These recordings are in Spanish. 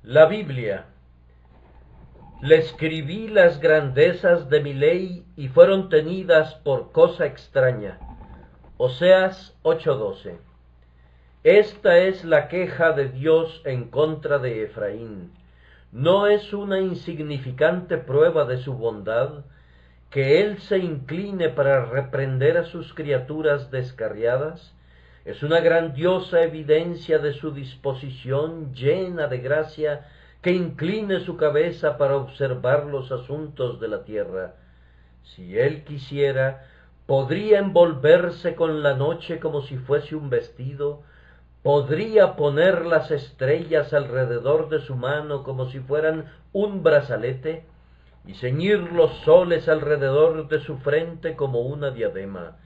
La Biblia. Le escribí las grandezas de mi ley y fueron tenidas por cosa extraña. Oseas 8:12. Esta es la queja de Dios en contra de Efraín. ¿No es una insignificante prueba de su bondad que él se incline para reprender a sus criaturas descarriadas? Es una grandiosa evidencia de su disposición llena de gracia que incline su cabeza para observar los asuntos de la tierra. Si él quisiera, podría envolverse con la noche como si fuese un vestido, podría poner las estrellas alrededor de su mano como si fueran un brazalete, y ceñir los soles alrededor de su frente como una diadema.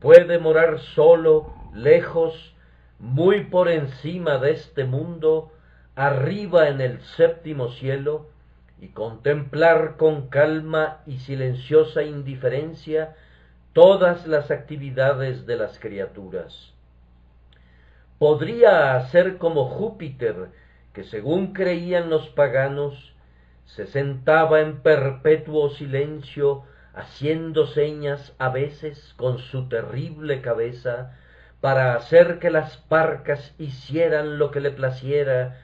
Puede morar solo, lejos, muy por encima de este mundo, arriba en el séptimo cielo, y contemplar con calma y silenciosa indiferencia todas las actividades de las criaturas. Podría hacer como Júpiter, que según creían los paganos, se sentaba en perpetuo silencio, haciendo señas a veces con su terrible cabeza, para hacer que las parcas hicieran lo que le placiera,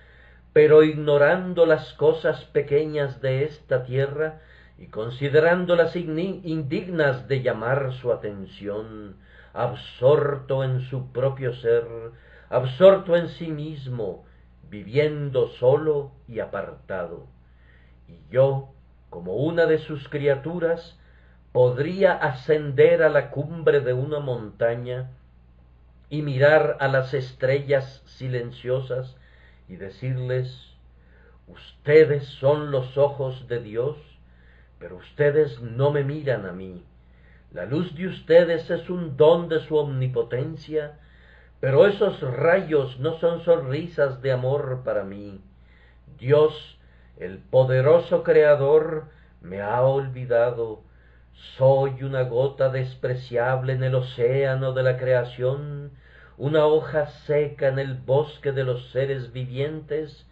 pero ignorando las cosas pequeñas de esta tierra y considerándolas indignas de llamar su atención, absorto en su propio ser, absorto en sí mismo, viviendo solo y apartado. Y yo, como una de sus criaturas, podría ascender a la cumbre de una montaña y mirar a las estrellas silenciosas y decirles: ustedes son los ojos de Dios, pero ustedes no me miran a mí. La luz de ustedes es un don de su omnipotencia, pero esos rayos no son sonrisas de amor para mí. Dios, el poderoso Creador, me ha olvidado. Soy una gota despreciable en el océano de la creación, una hoja seca en el bosque de los seres vivientes,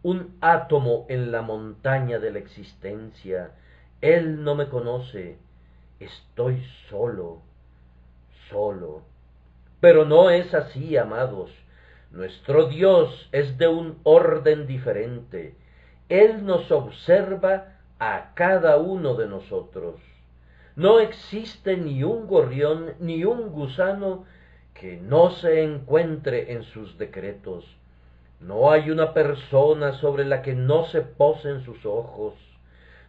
un átomo en la montaña de la existencia. Él no me conoce. Estoy solo, solo. Pero no es así, amados. Nuestro Dios es de un orden diferente. Él nos observa a cada uno de nosotros. No existe ni un gorrión ni un gusano que no se encuentre en sus decretos. No hay una persona sobre la que no se posen sus ojos.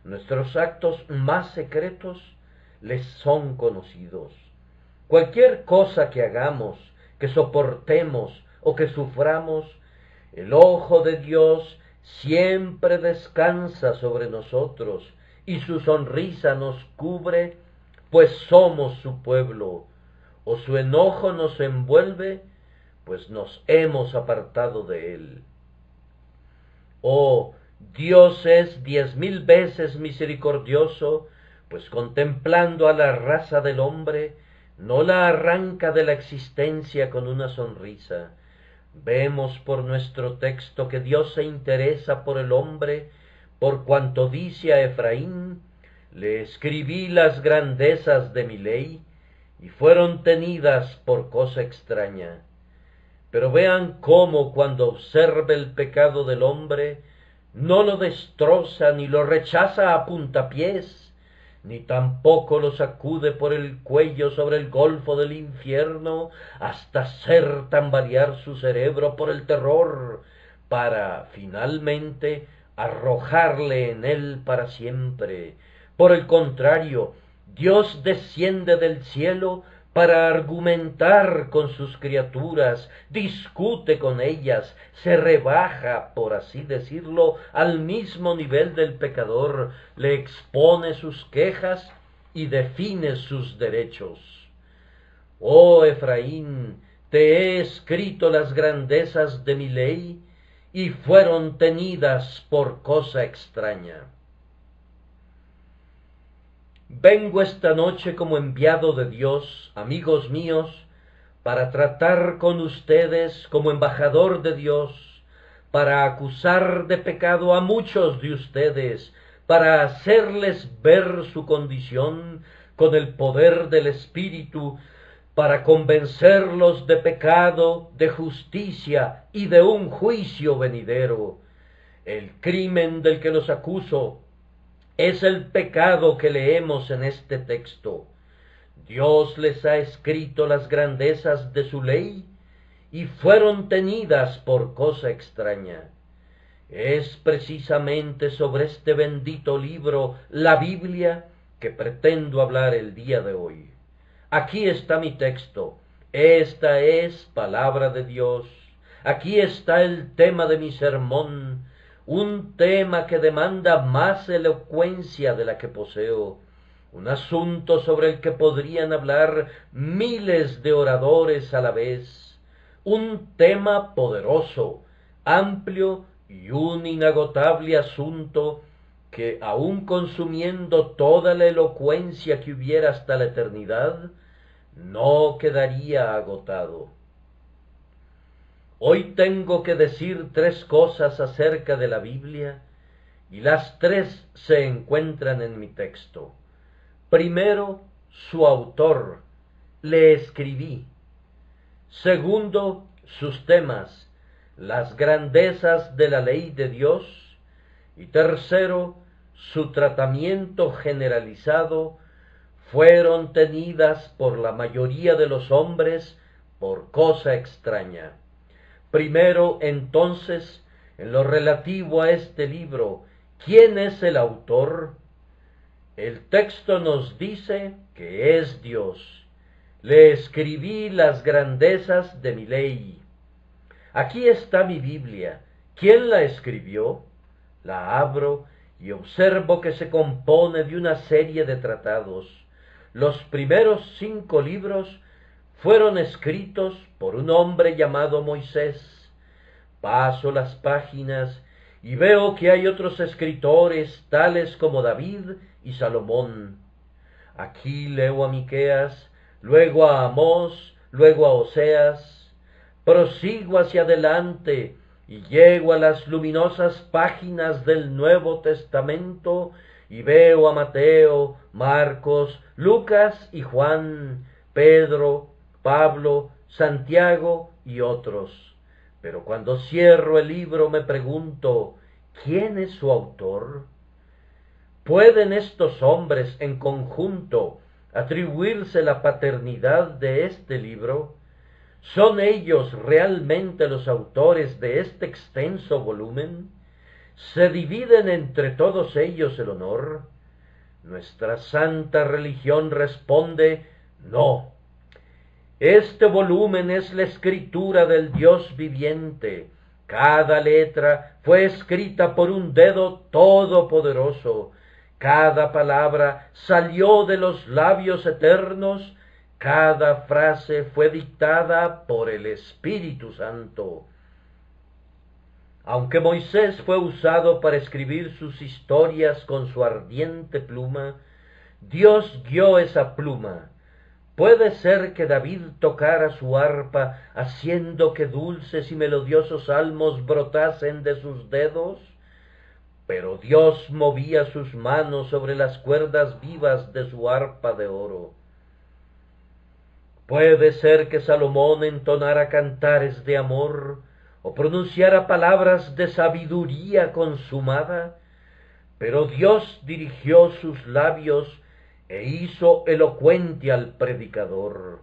Nuestros actos más secretos les son conocidos. Cualquier cosa que hagamos, que soportemos o que suframos, el ojo de Dios siempre descansa sobre nosotros y su sonrisa nos cubre, pues somos su pueblo, o su enojo nos envuelve, pues nos hemos apartado de él. Oh, Dios es 10,000 veces misericordioso, pues contemplando a la raza del hombre, no la arranca de la existencia con una sonrisa. Vemos por nuestro texto que Dios se interesa por el hombre, por cuanto dice a Efraín: le escribí las grandezas de mi ley, y fueron tenidas por cosa extraña. Pero vean cómo, cuando observa el pecado del hombre, no lo destroza ni lo rechaza a puntapiés, ni tampoco lo sacude por el cuello sobre el golfo del infierno hasta hacer tambalear su cerebro por el terror, para finalmente arrojarle en él para siempre. Por el contrario, Dios desciende del cielo para argumentar con sus criaturas, discute con ellas, se rebaja, por así decirlo, al mismo nivel del pecador, le expone sus quejas y define sus derechos. Oh Efraín, te he escrito las grandezas de mi ley, y fueron tenidas por cosa extraña. Vengo esta noche como enviado de Dios, amigos míos, para tratar con ustedes como embajador de Dios, para acusar de pecado a muchos de ustedes, para hacerles ver su condición con el poder del Espíritu, para convencerlos de pecado, de justicia y de un juicio venidero. El crimen del que los acuso es el pecado que leemos en este texto. Dios les ha escrito las grandezas de su ley y fueron tenidas por cosa extraña. Es precisamente sobre este bendito libro, la Biblia, que pretendo hablar el día de hoy. Aquí está mi texto. Esta es palabra de Dios. Aquí está el tema de mi sermón, un tema que demanda más elocuencia de la que poseo, un asunto sobre el que podrían hablar miles de oradores a la vez, un tema poderoso, amplio y un inagotable asunto que, aun consumiendo toda la elocuencia que hubiera hasta la eternidad, no quedaría agotado. Hoy tengo que decir tres cosas acerca de la Biblia, y las tres se encuentran en mi texto. Primero, su autor, le escribí. Segundo, sus temas, las grandezas de la ley de Dios. Y tercero, su tratamiento generalizado, fueron tenidas por la mayoría de los hombres por cosa extraña. Primero, entonces, en lo relativo a este libro, ¿quién es el autor? El texto nos dice que es Dios. Le escribí las grandezas de mi ley. Aquí está mi Biblia. ¿Quién la escribió? La abro y observo que se compone de una serie de tratados. Los primeros 5 libros fueron escritos por un hombre llamado Moisés. Paso las páginas y veo que hay otros escritores tales como David y Salomón. Aquí leo a Miqueas, luego a Amós, luego a Oseas. Prosigo hacia adelante y llego a las luminosas páginas del Nuevo Testamento y veo a Mateo, Marcos, Lucas y Juan, Pedro, Pablo, Santiago y otros. Pero cuando cierro el libro me pregunto, ¿quién es su autor? ¿Pueden estos hombres en conjunto atribuirse la paternidad de este libro? ¿Son ellos realmente los autores de este extenso volumen? ¿Se dividen entre todos ellos el honor? Nuestra santa religión responde, no. Este volumen es la escritura del Dios viviente. Cada letra fue escrita por un dedo todopoderoso. Cada palabra salió de los labios eternos. Cada frase fue dictada por el Espíritu Santo. Aunque Moisés fue usado para escribir sus historias con su ardiente pluma, Dios guió esa pluma. Puede ser que David tocara su arpa haciendo que dulces y melodiosos salmos brotasen de sus dedos, pero Dios movía sus manos sobre las cuerdas vivas de su arpa de oro. Puede ser que Salomón entonara cantares de amor o pronunciara palabras de sabiduría consumada, pero Dios dirigió sus labios e hizo elocuente al predicador.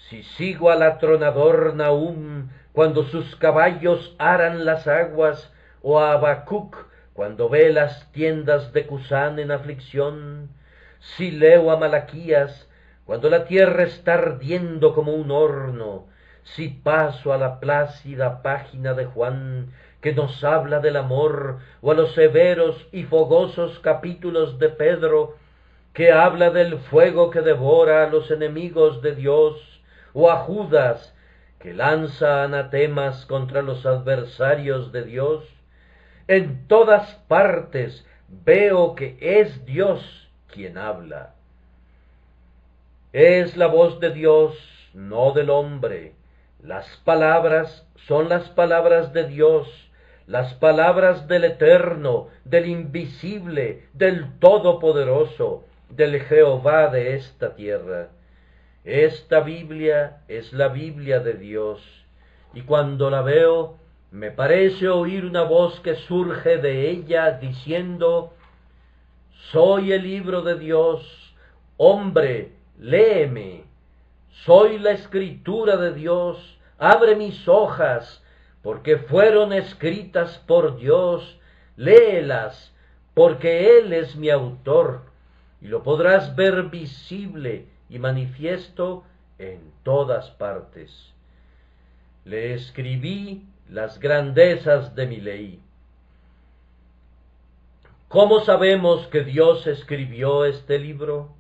Si sigo al atronador Nahum cuando sus caballos aran las aguas, o a Habacuc cuando ve las tiendas de Cusán en aflicción, si leo a Malaquías cuando la tierra está ardiendo como un horno, si paso a la plácida página de Juan que nos habla del amor, o a los severos y fogosos capítulos de Pedro que habla del fuego que devora a los enemigos de Dios, o a Judas que lanza anatemas contra los adversarios de Dios, en todas partes veo que es Dios quien habla. Es la voz de Dios, no del hombre. Las palabras son las palabras de Dios, las palabras del Eterno, del Invisible, del Todopoderoso, del Jehová de esta tierra. Esta Biblia es la Biblia de Dios, y cuando la veo, me parece oír una voz que surge de ella diciendo: soy el libro de Dios, hombre, léeme. Soy la escritura de Dios, abre mis hojas, porque fueron escritas por Dios, léelas, porque Él es mi autor, y lo podrás ver visible y manifiesto en todas partes. Le escribí las grandezas de mi ley. ¿Cómo sabemos que Dios escribió este libro?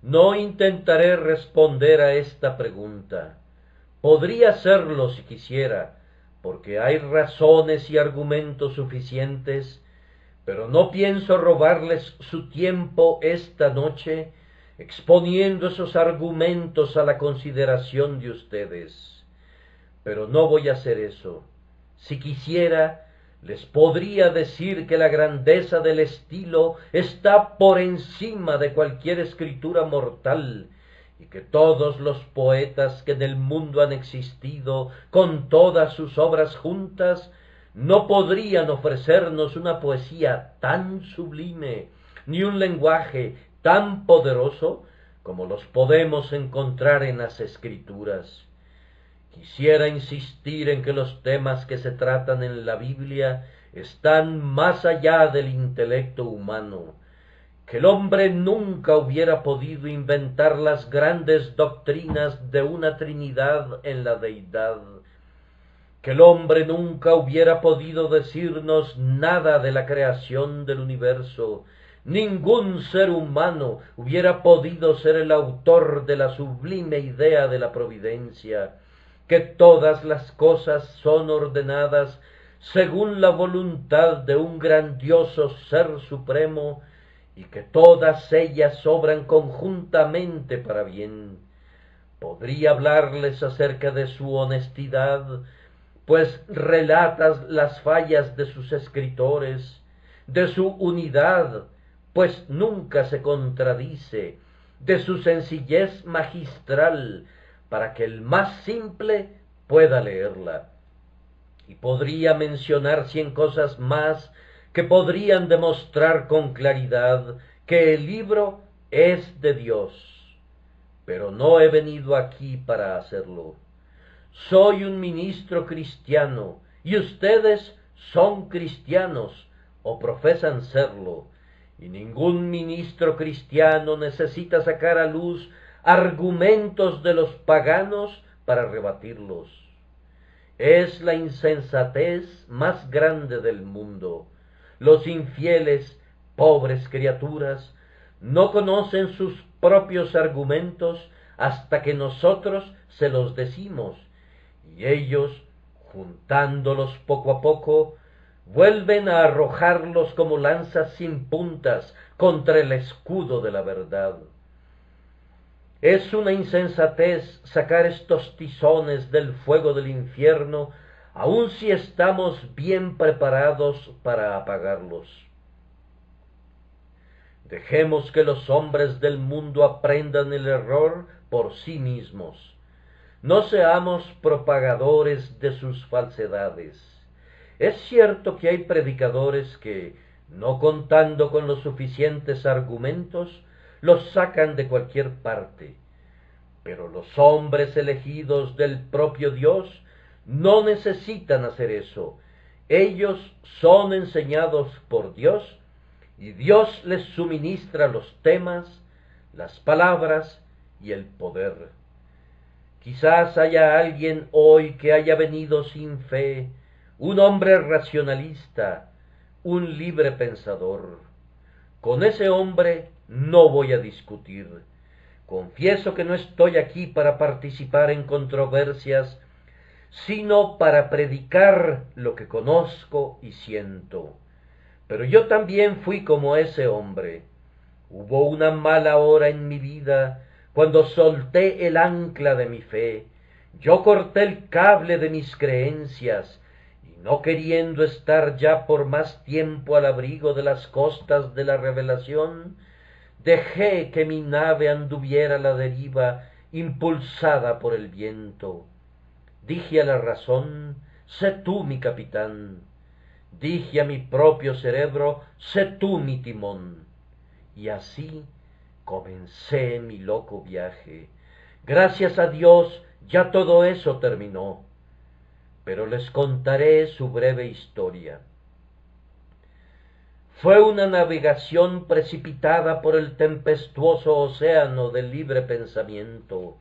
No intentaré responder a esta pregunta. Podría hacerlo si quisiera, porque hay razones y argumentos suficientes, pero no pienso robarles su tiempo esta noche exponiendo esos argumentos a la consideración de ustedes. Pero no voy a hacer eso. Si quisiera, les podría decir que la grandeza del estilo está por encima de cualquier escritura mortal, y que todos los poetas que en el mundo han existido, con todas sus obras juntas, no podrían ofrecernos una poesía tan sublime, ni un lenguaje tan poderoso como los podemos encontrar en las Escrituras. Quisiera insistir en que los temas que se tratan en la Biblia están más allá del intelecto humano, que el hombre nunca hubiera podido inventar las grandes doctrinas de una Trinidad en la deidad, que el hombre nunca hubiera podido decirnos nada de la creación del universo. Ningún ser humano hubiera podido ser el autor de la sublime idea de la providencia, que todas las cosas son ordenadas según la voluntad de un grandioso Ser Supremo, y que todas ellas obran conjuntamente para bien. Podría hablarles acerca de su honestidad, pues relatas las fallas de sus escritores, de su unidad, pues nunca se contradice, de su sencillez magistral, para que el más simple pueda leerla. Y podría mencionar 100 cosas más que podrían demostrar con claridad que el libro es de Dios. Pero no he venido aquí para hacerlo. Soy un ministro cristiano, y ustedes son cristianos, o profesan serlo, y ningún ministro cristiano necesita sacar a luz argumentos de los paganos para rebatirlos. Es la insensatez más grande del mundo. Los infieles, pobres criaturas, no conocen sus propios argumentos hasta que nosotros se los decimos, y ellos, juntándolos poco a poco, vuelven a arrojarlos como lanzas sin puntas contra el escudo de la verdad. Es una insensatez sacar estos tizones del fuego del infierno, aun si estamos bien preparados para apagarlos. Dejemos que los hombres del mundo aprendan el error por sí mismos. No seamos propagadores de sus falsedades. Es cierto que hay predicadores que, no contando con los suficientes argumentos, los sacan de cualquier parte, pero los hombres elegidos del propio Dios no necesitan hacer eso. Ellos son enseñados por Dios, y Dios les suministra los temas, las palabras y el poder. Quizás haya alguien hoy que haya venido sin fe, un hombre racionalista, un libre pensador. Con ese hombre no voy a discutir. Confieso que no estoy aquí para participar en controversias, sino para predicar lo que conozco y siento. Pero yo también fui como ese hombre. Hubo una mala hora en mi vida cuando solté el ancla de mi fe, Yo corté el cable de mis creencias, y no queriendo estar ya por más tiempo al abrigo de las costas de la revelación, dejé que mi nave anduviera a la deriva, impulsada por el viento. Dije a la razón, sé tú mi capitán. Dije a mi propio cerebro, sé tú mi timón. Y así comencé mi loco viaje. Gracias a Dios, ya todo eso terminó. Pero les contaré su breve historia. Fue una navegación precipitada por el tempestuoso océano del libre pensamiento.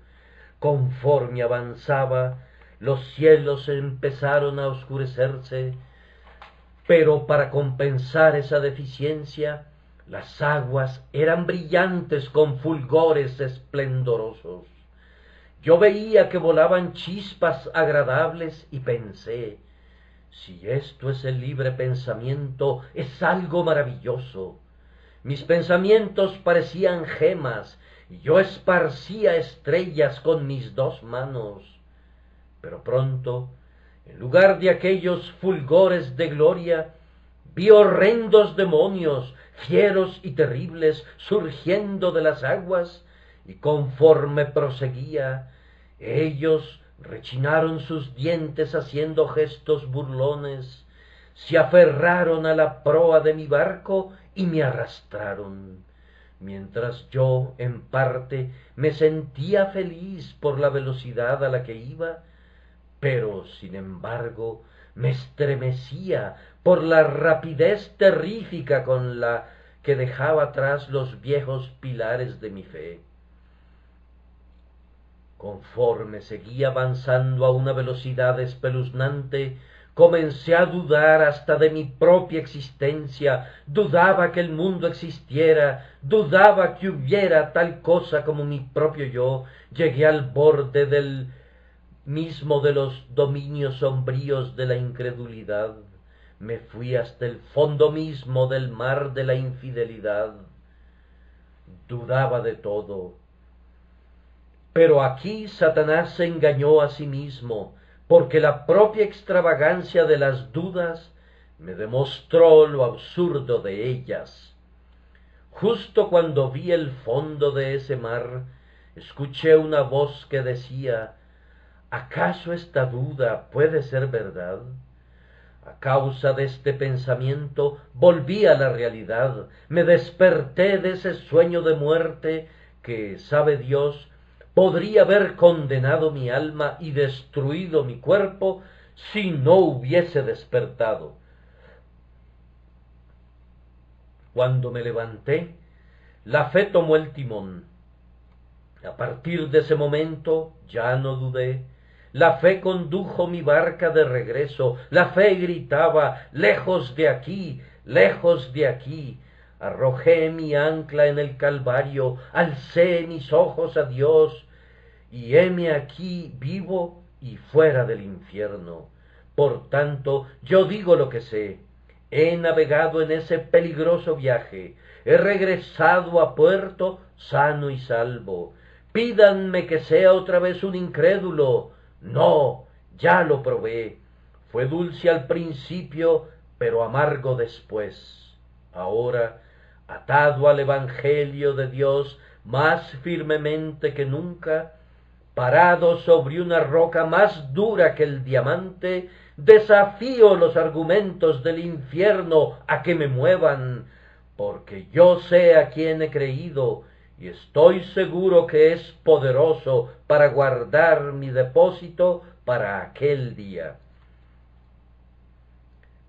Conforme avanzaba, los cielos empezaron a oscurecerse, pero para compensar esa deficiencia, las aguas eran brillantes con fulgores esplendorosos. Yo veía que volaban chispas agradables y pensé, si esto es el libre pensamiento, es algo maravilloso. Mis pensamientos parecían gemas, y yo esparcía estrellas con mis dos manos. Pero pronto, en lugar de aquellos fulgores de gloria, vi horrendos demonios, fieros y terribles, surgiendo de las aguas, y conforme proseguía, ellos rechinaron sus dientes haciendo gestos burlones, se aferraron a la proa de mi barco y me arrastraron, mientras yo, en parte, me sentía feliz por la velocidad a la que iba, pero, sin embargo, me estremecía por la rapidez terrífica con la que dejaba atrás los viejos pilares de mi fe. Conforme seguía avanzando a una velocidad espeluznante, comencé a dudar hasta de mi propia existencia, dudaba que el mundo existiera, dudaba que hubiera tal cosa como mi propio yo. Llegué al borde del mismo de los dominios sombríos de la incredulidad. Me fui hasta el fondo mismo del mar de la infidelidad. Dudaba de todo. Pero aquí Satanás se engañó a sí mismo, porque la propia extravagancia de las dudas me demostró lo absurdo de ellas. Justo cuando vi el fondo de ese mar, escuché una voz que decía, ¿acaso esta duda puede ser verdad? A causa de este pensamiento volví a la realidad, me desperté de ese sueño de muerte que, sabe Dios, podría haber condenado mi alma y destruido mi cuerpo si no hubiese despertado. Cuando me levanté, la fe tomó el timón. A partir de ese momento ya no dudé. La fe condujo mi barca de regreso. La fe gritaba, lejos de aquí, lejos de aquí. Arrojé mi ancla en el Calvario, alcé mis ojos a Dios, y heme aquí vivo y fuera del infierno. Por tanto, yo digo lo que sé. He navegado en ese peligroso viaje, he regresado a puerto sano y salvo. Pídanme que sea otra vez un incrédulo. No, ya lo probé. Fue dulce al principio, pero amargo después. Ahora, atado al Evangelio de Dios más firmemente que nunca, parado sobre una roca más dura que el diamante, desafío los argumentos del infierno a que me muevan, porque yo sé a quién he creído, y estoy seguro que es poderoso para guardar mi depósito para aquel día.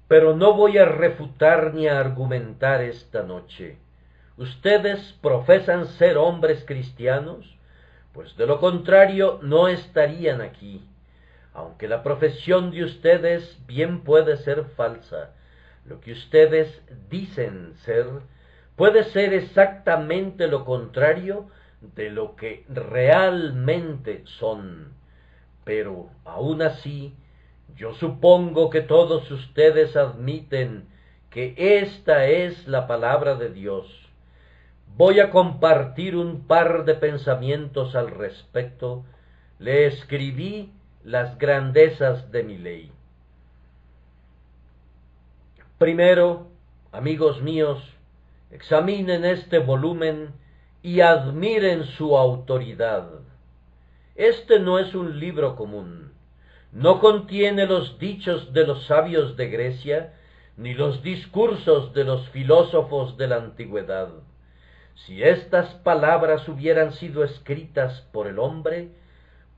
Pero no voy a refutar ni a argumentar esta noche. ¿Ustedes profesan ser hombres cristianos? Pues de lo contrario no estarían aquí. Aunque la profesión de ustedes bien puede ser falsa, lo que ustedes dicen ser puede ser exactamente lo contrario de lo que realmente son. Pero aún así, yo supongo que todos ustedes admiten que esta es la palabra de Dios. Voy a compartir un par de pensamientos al respecto. Le escribí las grandezas de mi ley. Primero, amigos míos, examinen este volumen y admiren su autoridad. Este no es un libro común. No contiene los dichos de los sabios de Grecia, ni los discursos de los filósofos de la antigüedad. Si estas palabras hubieran sido escritas por el hombre,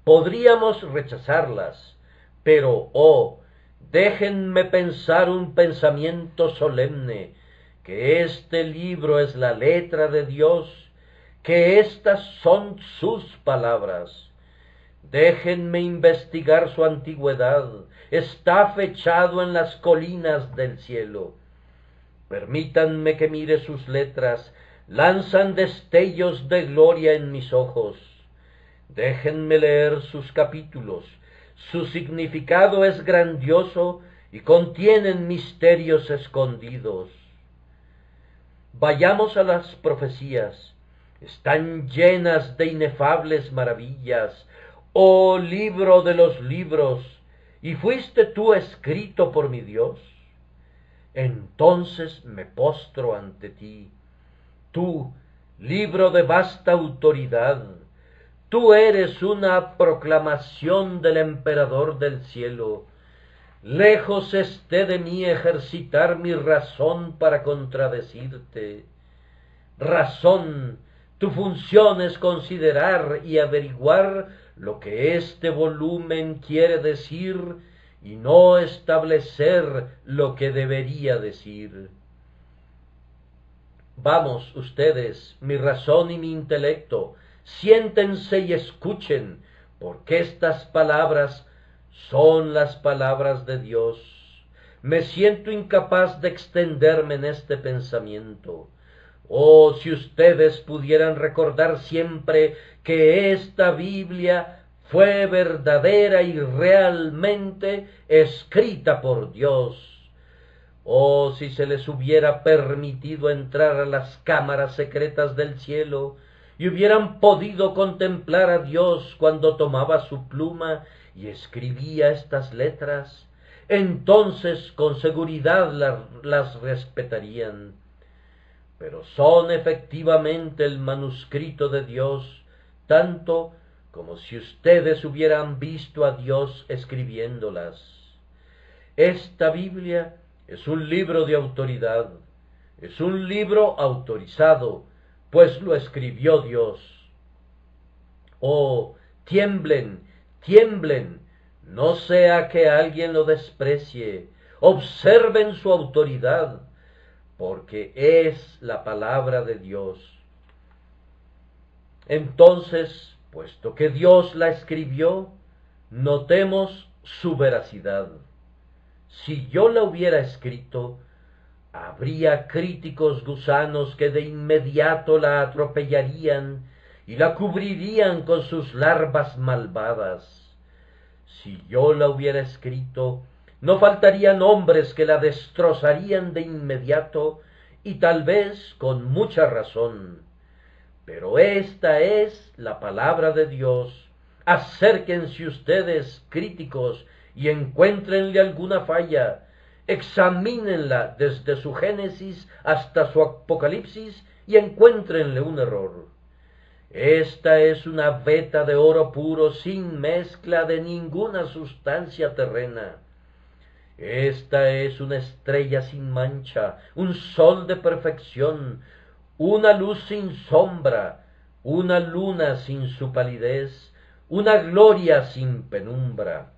podríamos rechazarlas, pero, déjenme pensar un pensamiento solemne, que este libro es la letra de Dios, que estas son sus palabras. Déjenme investigar su antigüedad, está fechado en las colinas del cielo. Permítanme que mire sus letras, lanzan destellos de gloria en mis ojos. Déjenme leer sus capítulos, su significado es grandioso y contienen misterios escondidos. Vayamos a las profecías, están llenas de inefables maravillas. Oh libro de los libros, ¿y fuiste tú escrito por mi Dios? Entonces me postro ante ti. Tú, libro de vasta autoridad, tú eres una proclamación del emperador del cielo. Lejos esté de mí ejercitar mi razón para contradecirte. Razón, tu función es considerar y averiguar lo que este volumen quiere decir y no establecer lo que debería decir. Vamos ustedes, mi razón y mi intelecto, siéntense y escuchen, porque estas palabras son las palabras de Dios. Me siento incapaz de extenderme en este pensamiento. Oh, si ustedes pudieran recordar siempre que esta Biblia fue verdadera y realmente escrita por Dios. Oh, si se les hubiera permitido entrar a las cámaras secretas del cielo y hubieran podido contemplar a Dios cuando tomaba su pluma y escribía estas letras, entonces con seguridad las respetarían. Pero son efectivamente el manuscrito de Dios, tanto como si ustedes hubieran visto a Dios escribiéndolas. Esta Biblia es un libro de autoridad, es un libro autorizado, pues lo escribió Dios. Oh, tiemblen, tiemblen, no sea que alguien lo desprecie, observen su autoridad, porque es la palabra de Dios. Entonces, puesto que Dios la escribió, notemos su veracidad. Si yo la hubiera escrito, habría críticos gusanos que de inmediato la atropellarían y la cubrirían con sus larvas malvadas. Si yo la hubiera escrito, no faltarían hombres que la destrozarían de inmediato y tal vez con mucha razón. Pero esta es la palabra de Dios. Acérquense ustedes, críticos, y encuéntrenle alguna falla. Examínenla desde su Génesis hasta su Apocalipsis y encuéntrenle un error. Esta es una veta de oro puro sin mezcla de ninguna sustancia terrena. Esta es una estrella sin mancha, un sol de perfección, una luz sin sombra, una luna sin su palidez, una gloria sin penumbra.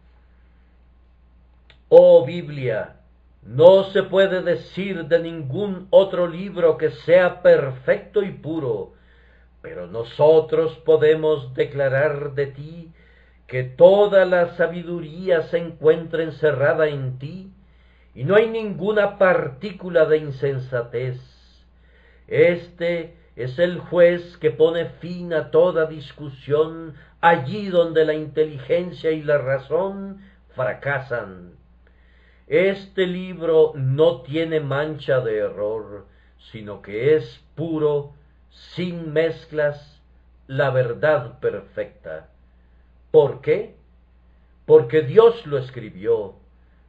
Oh Biblia, no se puede decir de ningún otro libro que sea perfecto y puro, pero nosotros podemos declarar de ti que toda la sabiduría se encuentra encerrada en ti, y no hay ninguna partícula de insensatez. Este es el juez que pone fin a toda discusión allí donde la inteligencia y la razón fracasan. Este libro no tiene mancha de error, sino que es puro, sin mezclas, la verdad perfecta. ¿Por qué? porque Dios lo escribió.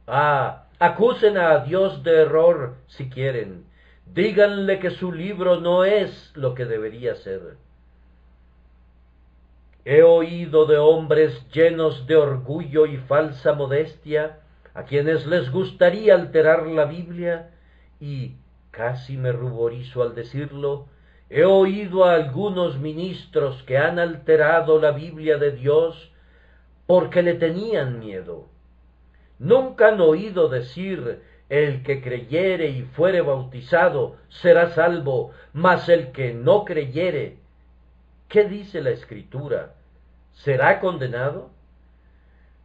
Ah, acusen a Dios de error si quieren. Díganle que su libro no es lo que debería ser. He oído de hombres llenos de orgullo y falsa modestia, a quienes les gustaría alterar la Biblia, y casi me ruborizo al decirlo, he oído a algunos ministros que han alterado la Biblia de Dios porque le tenían miedo. Nunca han oído decir: el que creyere y fuere bautizado será salvo, mas el que no creyere, ¿qué dice la Escritura? ¿Será condenado?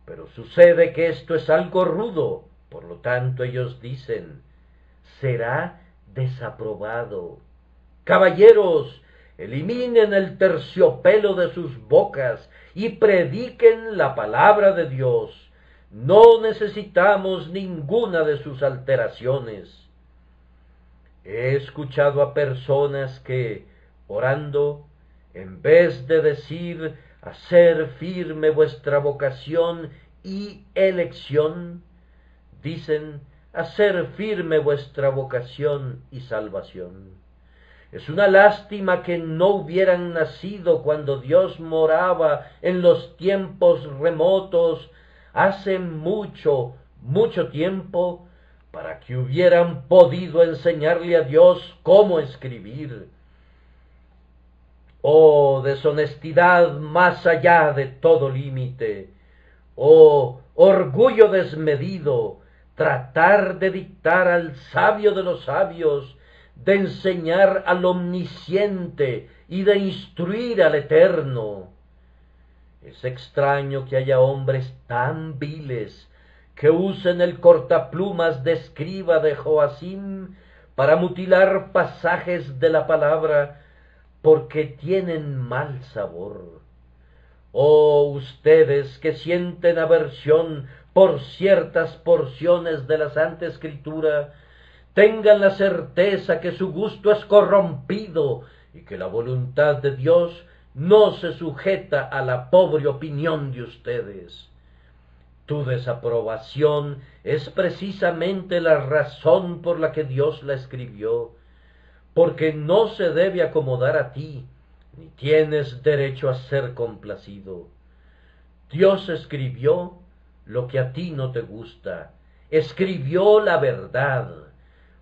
Pero sucede que esto es algo rudo, por lo tanto ellos dicen: será desaprobado. Caballeros, eliminen el terciopelo de sus bocas y prediquen la palabra de Dios. No necesitamos ninguna de sus alteraciones. He escuchado a personas que, orando, en vez de decir: hacer firme vuestra vocación y elección, dicen: hacer firme vuestra vocación y salvación. Es una lástima que no hubieran nacido cuando Dios moraba en los tiempos remotos, hace mucho, mucho tiempo, para que hubieran podido enseñarle a Dios cómo escribir. Oh, deshonestidad más allá de todo límite. Oh, orgullo desmedido, tratar de dictar al sabio de los sabios, de enseñar al omnisciente y de instruir al eterno. Es extraño que haya hombres tan viles que usen el cortaplumas de escriba de Joacim para mutilar pasajes de la palabra porque tienen mal sabor. Oh, ustedes que sienten aversión por ciertas porciones de la Santa Escritura, tengan la certeza que su gusto es corrompido y que la voluntad de Dios no se sujeta a la pobre opinión de ustedes. Tu desaprobación es precisamente la razón por la que Dios la escribió, porque no se debe acomodar a ti, ni tienes derecho a ser complacido. Dios escribió lo que a ti no te gusta, escribió la verdad.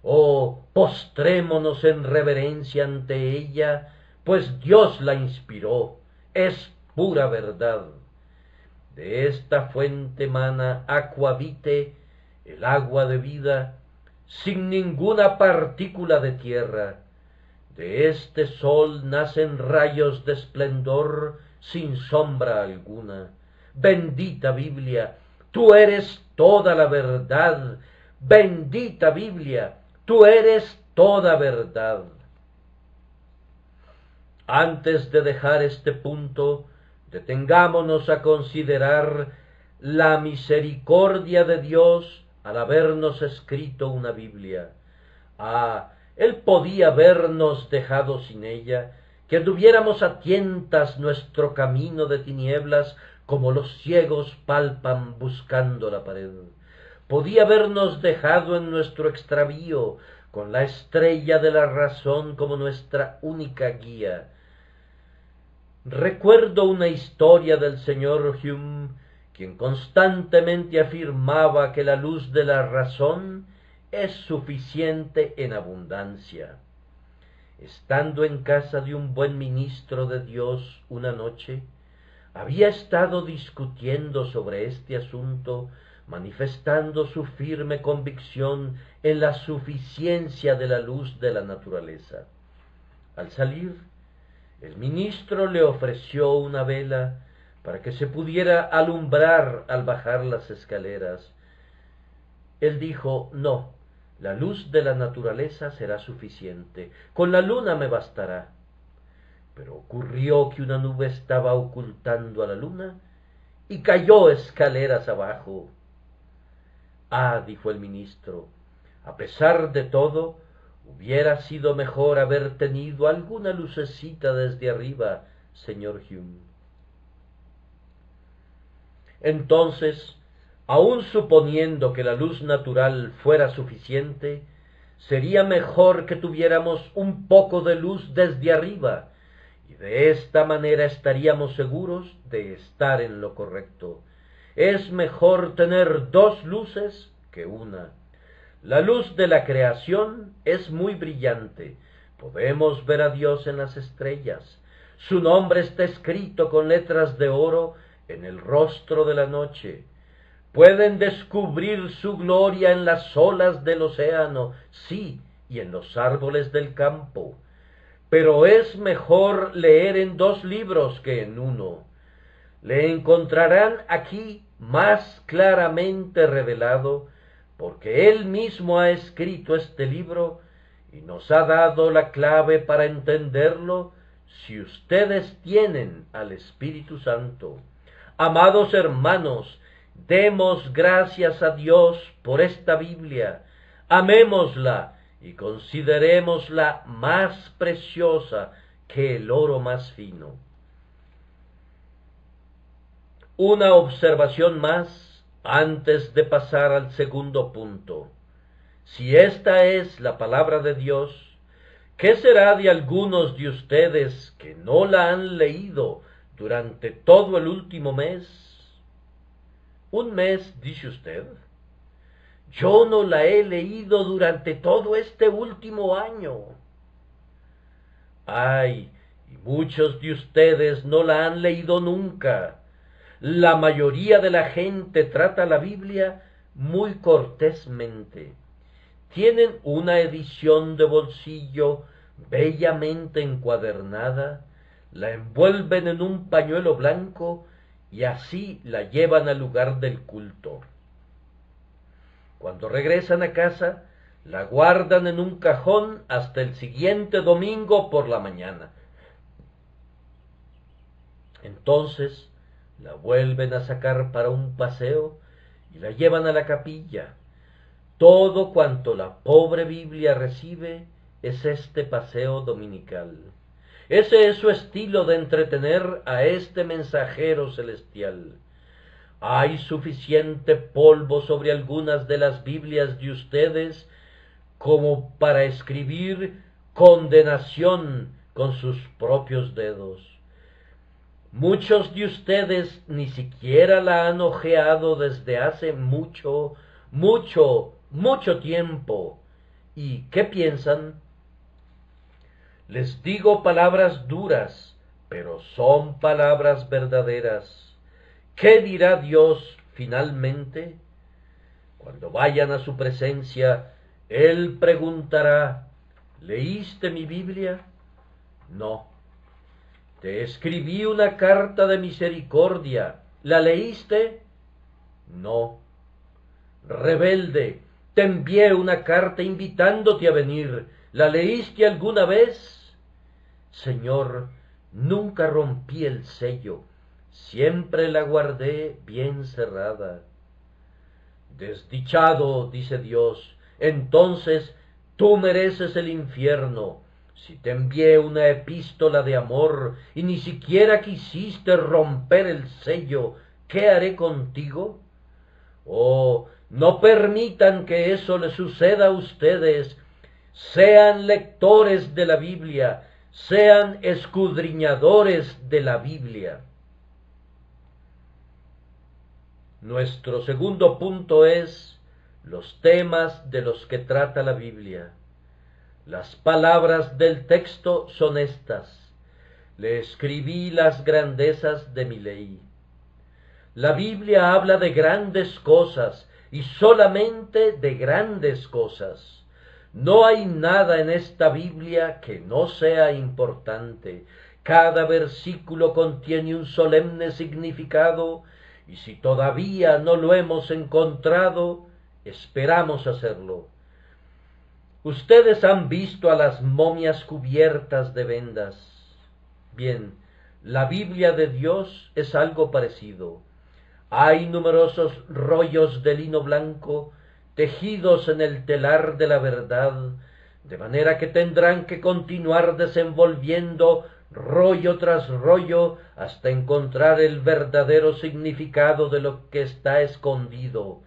Oh, postrémonos en reverencia ante ella, pues Dios la inspiró, es pura verdad. De esta fuente mana aqua vitae, el agua de vida, sin ninguna partícula de tierra. De este sol nacen rayos de esplendor sin sombra alguna. Bendita Biblia, tú eres toda la verdad. Bendita Biblia, tú eres toda verdad. Antes de dejar este punto, detengámonos a considerar la misericordia de Dios al habernos escrito una Biblia. Ah, Él podía habernos dejado sin ella, que anduviéramos a tientas nuestro camino de tinieblas, como los ciegos palpan buscando la pared. Podía habernos dejado en nuestro extravío, con la estrella de la razón como nuestra única guía. Recuerdo una historia del señor Hume, quien constantemente afirmaba que la luz de la razón es suficiente en abundancia. Estando en casa de un buen ministro de Dios una noche, había estado discutiendo sobre este asunto, manifestando su firme convicción en la suficiencia de la luz de la naturaleza. Al salir, el ministro le ofreció una vela para que se pudiera alumbrar al bajar las escaleras. Él dijo: no, la luz de la naturaleza será suficiente, con la luna me bastará. Pero ocurrió que una nube estaba ocultando a la luna y cayó escaleras abajo. Ah, dijo el ministro, a pesar de todo, hubiera sido mejor haber tenido alguna lucecita desde arriba, señor Hume. Entonces, aun suponiendo que la luz natural fuera suficiente, sería mejor que tuviéramos un poco de luz desde arriba, y de esta manera estaríamos seguros de estar en lo correcto. Es mejor tener dos luces que una. La luz de la creación es muy brillante. Podemos ver a Dios en las estrellas. Su nombre está escrito con letras de oro en el rostro de la noche. Pueden descubrir su gloria en las olas del océano, sí, y en los árboles del campo. Pero es mejor leer en dos libros que en uno. Le encontrarán aquí más claramente revelado, porque Él mismo ha escrito este libro y nos ha dado la clave para entenderlo si ustedes tienen al Espíritu Santo. Amados hermanos, demos gracias a Dios por esta Biblia, amémosla y considerémosla más preciosa que el oro más fino. Una observación más antes de pasar al segundo punto. Si esta es la palabra de Dios, ¿qué será de algunos de ustedes que no la han leído durante todo el último mes? ¿Un mes, dice usted? Yo no la he leído durante todo este último año. Ay, y muchos de ustedes no la han leído nunca. La mayoría de la gente trata la Biblia muy cortésmente. Tienen una edición de bolsillo bellamente encuadernada, la envuelven en un pañuelo blanco y así la llevan al lugar del culto. Cuando regresan a casa, la guardan en un cajón hasta el siguiente domingo por la mañana. Entonces, la vuelven a sacar para un paseo y la llevan a la capilla. Todo cuanto la pobre Biblia recibe es este paseo dominical. Ese es su estilo de entretener a este mensajero celestial. Hay suficiente polvo sobre algunas de las Biblias de ustedes como para escribir condenación con sus propios dedos. Muchos de ustedes ni siquiera la han hojeado desde hace mucho tiempo. ¿Y qué piensan? Les digo palabras duras, pero son palabras verdaderas. ¿Qué dirá Dios finalmente? Cuando vayan a su presencia, Él preguntará, ¿leíste mi Biblia? No. Te escribí una carta de misericordia. ¿La leíste? No. Rebelde, te envié una carta invitándote a venir. ¿La leíste alguna vez? Señor, nunca rompí el sello. Siempre la guardé bien cerrada. Desdichado, dice Dios, entonces tú mereces el infierno. Si te envié una epístola de amor y ni siquiera quisiste romper el sello, ¿qué haré contigo? Oh, no permitan que eso les suceda a ustedes. Sean lectores de la Biblia, sean escudriñadores de la Biblia. Nuestro segundo punto es los temas de los que trata la Biblia. Las palabras del texto son estas: le escribí las grandezas de mi ley. La Biblia habla de grandes cosas y solamente de grandes cosas. No hay nada en esta Biblia que no sea importante. Cada versículo contiene un solemne significado y si todavía no lo hemos encontrado, esperamos hacerlo. Ustedes han visto a las momias cubiertas de vendas. Bien, la Biblia de Dios es algo parecido. Hay numerosos rollos de lino blanco tejidos en el telar de la verdad, de manera que tendrán que continuar desenvolviendo rollo tras rollo, hasta encontrar el verdadero significado de lo que está escondido,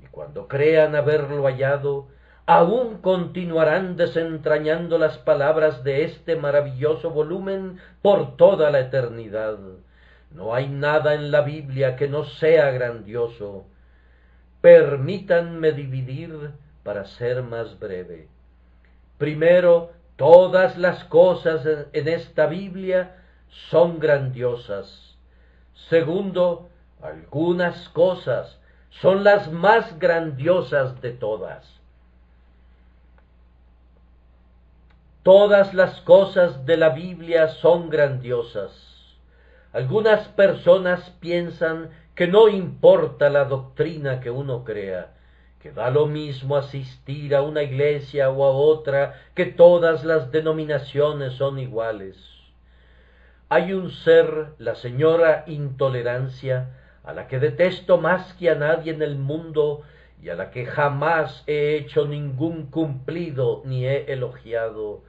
y cuando crean haberlo hallado, aún continuarán desentrañando las palabras de este maravilloso volumen por toda la eternidad. No hay nada en la Biblia que no sea grandioso. Permítanme dividir para ser más breve. Primero, todas las cosas en esta Biblia son grandiosas. Segundo, algunas cosas son las más grandiosas de todas. Todas las cosas de la Biblia son grandiosas. Algunas personas piensan que no importa la doctrina que uno crea, que da lo mismo asistir a una iglesia o a otra, que todas las denominaciones son iguales. Hay un ser, la señora Intolerancia, a la que detesto más que a nadie en el mundo y a la que jamás he hecho ningún cumplido ni he elogiado.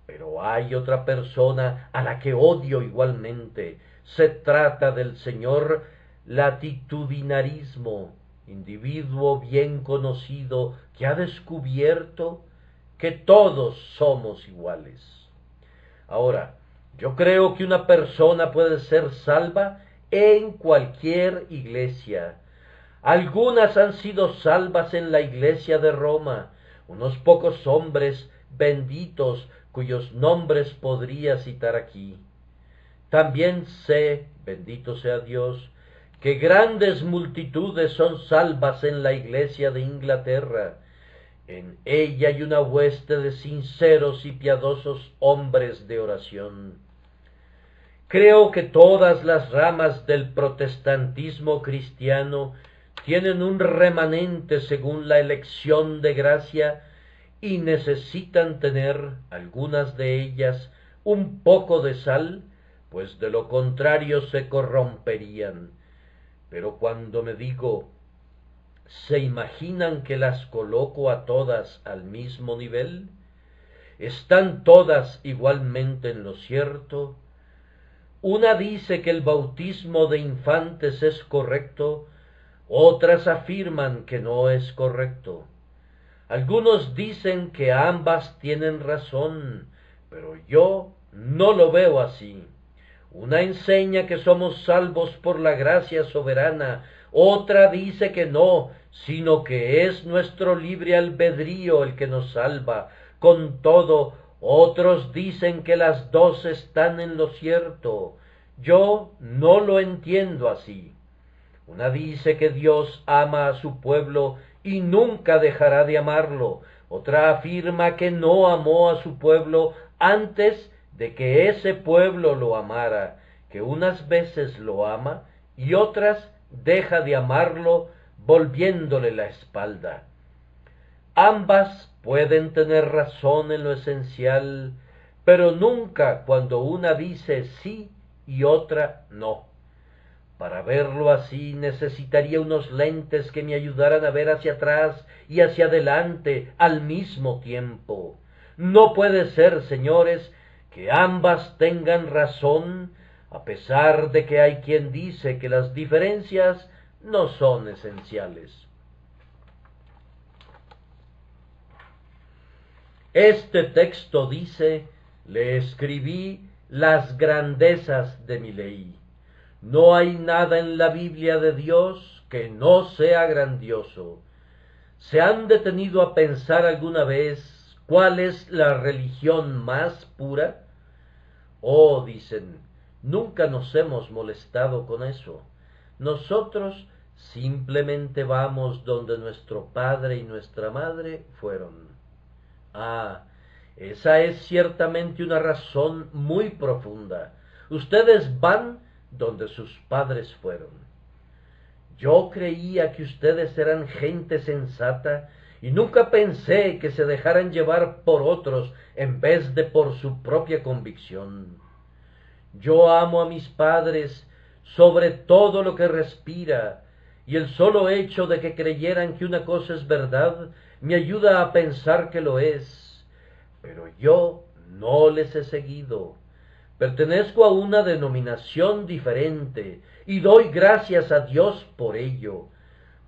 Pero hay otra persona a la que odio igualmente. Se trata del señor Latitudinarismo, individuo bien conocido que ha descubierto que todos somos iguales. Ahora, yo creo que una persona puede ser salva en cualquier iglesia. Algunas han sido salvas en la iglesia de Roma, unos pocos hombres benditos cuyos nombres podría citar aquí. También sé, bendito sea Dios, que grandes multitudes son salvas en la iglesia de Inglaterra. En ella hay una hueste de sinceros y piadosos hombres de oración. Creo que todas las ramas del protestantismo cristiano tienen un remanente según la elección de gracia y necesitan tener, algunas de ellas, un poco de sal, pues de lo contrario se corromperían. Pero cuando me digo, ¿se imaginan que las coloco a todas al mismo nivel? ¿Están todas igualmente en lo cierto? Una dice que el bautismo de infantes es correcto, otras afirman que no es correcto. Algunos dicen que ambas tienen razón, pero yo no lo veo así. Una enseña que somos salvos por la gracia soberana, otra dice que no, sino que es nuestro libre albedrío el que nos salva. Con todo, otros dicen que las dos están en lo cierto. Yo no lo entiendo así. Una dice que Dios ama a su pueblo y nunca dejará de amarlo. Otra afirma que no amó a su pueblo antes de que ese pueblo lo amara, que unas veces lo ama y otras deja de amarlo volviéndole la espalda. Ambas pueden tener razón en lo esencial, pero nunca cuando una dice sí y otra no. Para verlo así necesitaría unos lentes que me ayudaran a ver hacia atrás y hacia adelante al mismo tiempo. No puede ser, señores, que ambas tengan razón, a pesar de que hay quien dice que las diferencias no son esenciales. Este texto dice, le escribí las grandezas de mi ley. No hay nada en la Biblia de Dios que no sea grandioso. ¿Se han detenido a pensar alguna vez cuál es la religión más pura? Oh, dicen, nunca nos hemos molestado con eso. Nosotros simplemente vamos donde nuestro padre y nuestra madre fueron. Ah, esa es ciertamente una razón muy profunda. Ustedes van donde sus padres fueron. Yo creía que ustedes eran gente sensata y nunca pensé que se dejaran llevar por otros en vez de por su propia convicción. Yo amo a mis padres sobre todo lo que respira, y el solo hecho de que creyeran que una cosa es verdad me ayuda a pensar que lo es. Pero yo no les he seguido. Pertenezco a una denominación diferente y doy gracias a Dios por ello.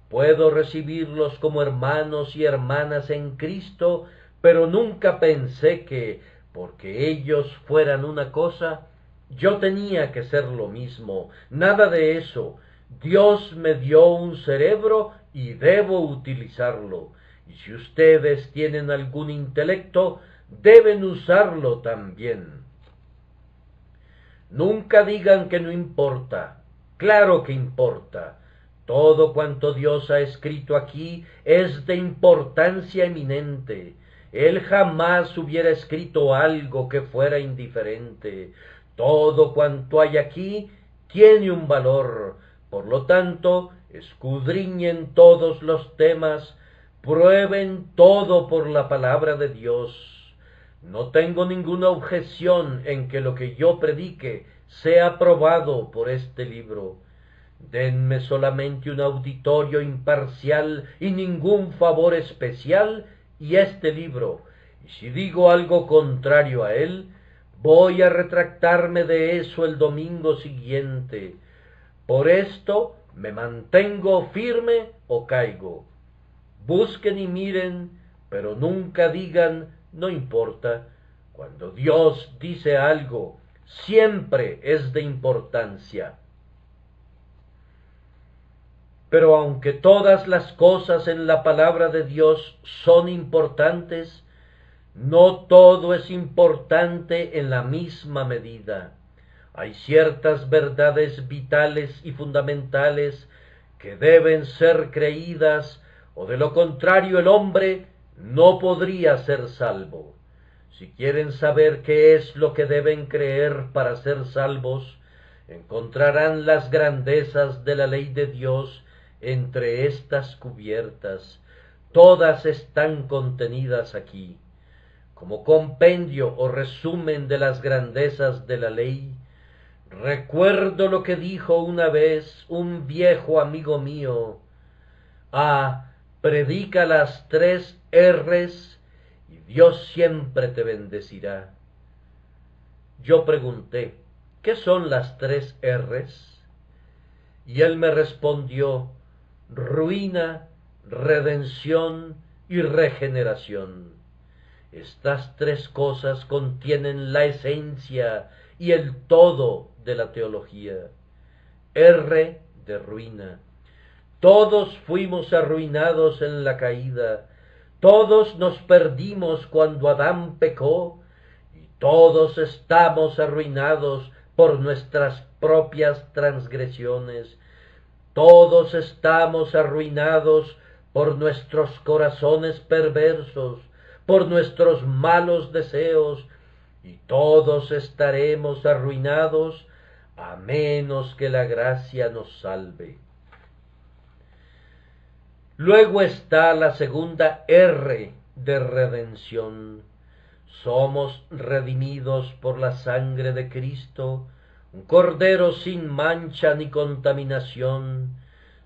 Puedo recibirlos como hermanos y hermanas en Cristo, pero nunca pensé que, porque ellos fueran una cosa, yo tenía que ser lo mismo. Nada de eso. Dios me dio un cerebro y debo utilizarlo. Y si ustedes tienen algún intelecto, deben usarlo también. Nunca digan que no importa. Claro que importa. Todo cuanto Dios ha escrito aquí es de importancia eminente. Él jamás hubiera escrito algo que fuera indiferente. Todo cuanto hay aquí tiene un valor. Por lo tanto, escudriñen todos los temas, prueben todo por la palabra de Dios. No tengo ninguna objeción en que lo que yo predique sea aprobado por este libro. Denme solamente un auditorio imparcial y ningún favor especial, y este libro, y si digo algo contrario a él, voy a retractarme de eso el domingo siguiente. Por esto me mantengo firme o caigo. Busquen y miren, pero nunca digan no importa. Cuando Dios dice algo, siempre es de importancia. Pero aunque todas las cosas en la palabra de Dios son importantes, no todo es importante en la misma medida. Hay ciertas verdades vitales y fundamentales que deben ser creídas, o de lo contrario el hombre no podría ser salvo. Si quieren saber qué es lo que deben creer para ser salvos, encontrarán las grandezas de la ley de Dios entre estas cubiertas. Todas están contenidas aquí. Como compendio o resumen de las grandezas de la ley, recuerdo lo que dijo una vez un viejo amigo mío: predica las 3 R's y Dios siempre te bendecirá. Yo pregunté, ¿qué son las 3 R's? Y él me respondió: ruina, redención y regeneración. Estas 3 cosas contienen la esencia y el todo de la teología. R de ruina. Todos fuimos arruinados en la caída, todos nos perdimos cuando Adán pecó, y todos estamos arruinados por nuestras propias transgresiones. Todos estamos arruinados por nuestros corazones perversos, por nuestros malos deseos, y todos estaremos arruinados a menos que la gracia nos salve. Luego está la segunda R de redención. Somos redimidos por la sangre de Cristo, un cordero sin mancha ni contaminación.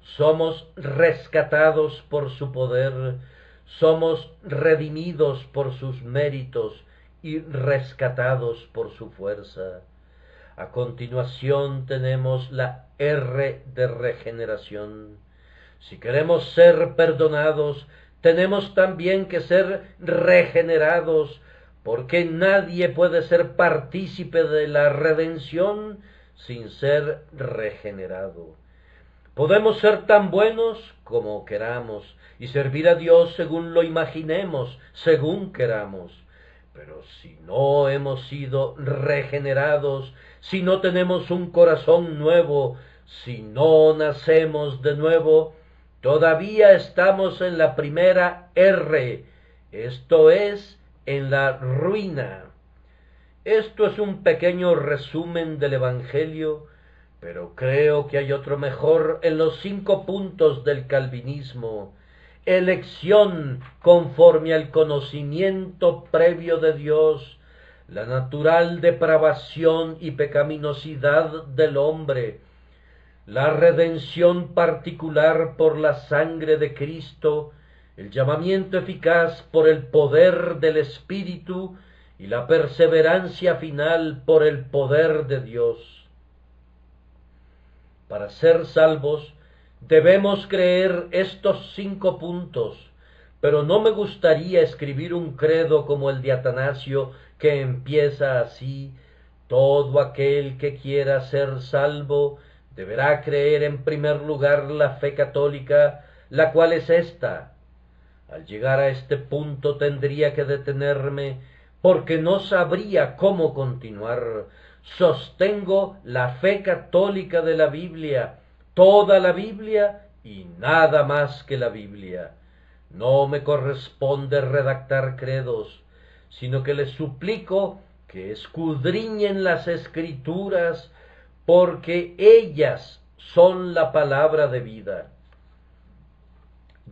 Somos rescatados por su poder, somos redimidos por sus méritos y rescatados por su fuerza. A continuación tenemos la R de regeneración. Si queremos ser perdonados, tenemos también que ser regenerados, porque nadie puede ser partícipe de la redención sin ser regenerado. Podemos ser tan buenos como queramos y servir a Dios según lo imaginemos, según queramos. Pero si no hemos sido regenerados, si no tenemos un corazón nuevo, si no nacemos de nuevo, todavía estamos en la primera R, esto es, en la ruina. Esto es un pequeño resumen del Evangelio, pero creo que hay otro mejor en los 5 puntos del calvinismo. Elección conforme al conocimiento previo de Dios, la natural depravación y pecaminosidad del hombre, la redención particular por la sangre de Cristo, el llamamiento eficaz por el poder del Espíritu y la perseverancia final por el poder de Dios. Para ser salvos debemos creer estos 5 puntos, pero no me gustaría escribir un credo como el de Atanasio, que empieza así: todo aquel que quiera ser salvo deberá creer en primer lugar la fe católica, la cual es esta. Al llegar a este punto tendría que detenerme, porque no sabría cómo continuar. Sostengo la fe católica de la Biblia, toda la Biblia y nada más que la Biblia. No me corresponde redactar credos, sino que les suplico que escudriñen las Escrituras, porque ellas son la palabra de vida.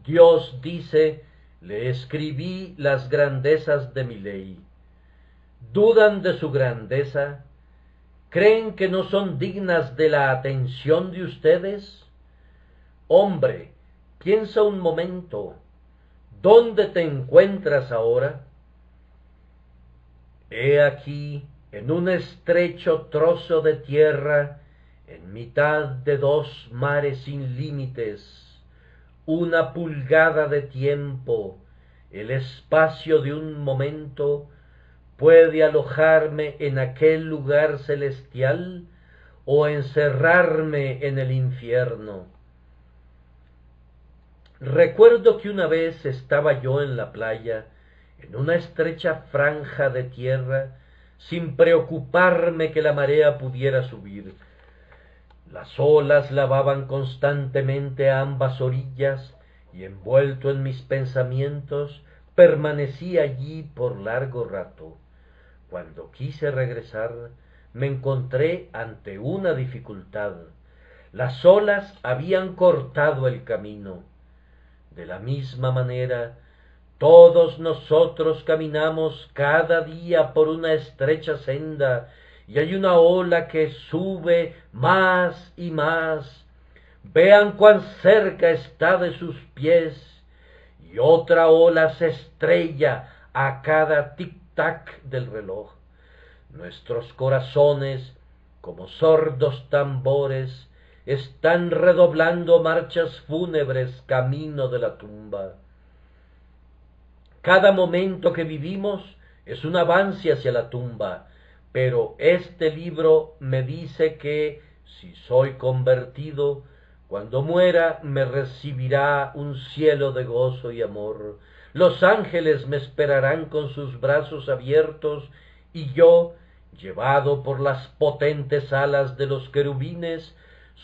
Dios dice: le escribí las grandezas de mi ley. ¿Dudan de su grandeza? ¿Creen que no son dignas de la atención de ustedes? Hombre, piensa un momento. ¿Dónde te encuentras ahora? He aquí, en un estrecho trozo de tierra, en mitad de 2 mares sin límites, 1 pulgada de tiempo, el espacio de un momento, puede alojarme en aquel lugar celestial o encerrarme en el infierno. Recuerdo que una vez estaba yo en la playa, en una estrecha franja de tierra, sin preocuparme que la marea pudiera subir. Las olas lavaban constantemente a ambas orillas, y envuelto en mis pensamientos, permanecí allí por largo rato. Cuando quise regresar, me encontré ante una dificultad. Las olas habían cortado el camino. De la misma manera, todos nosotros caminamos cada día por una estrecha senda, y hay una ola que sube más y más. Vean cuán cerca está de sus pies, y otra ola se estrella a cada tic-tac del reloj. Nuestros corazones, como sordos tambores, están redoblando marchas fúnebres camino de la tumba. Cada momento que vivimos es un avance hacia la tumba, pero este libro me dice que, si soy convertido, cuando muera me recibirá un cielo de gozo y amor. Los ángeles me esperarán con sus brazos abiertos, y yo, llevado por las potentes alas de los querubines,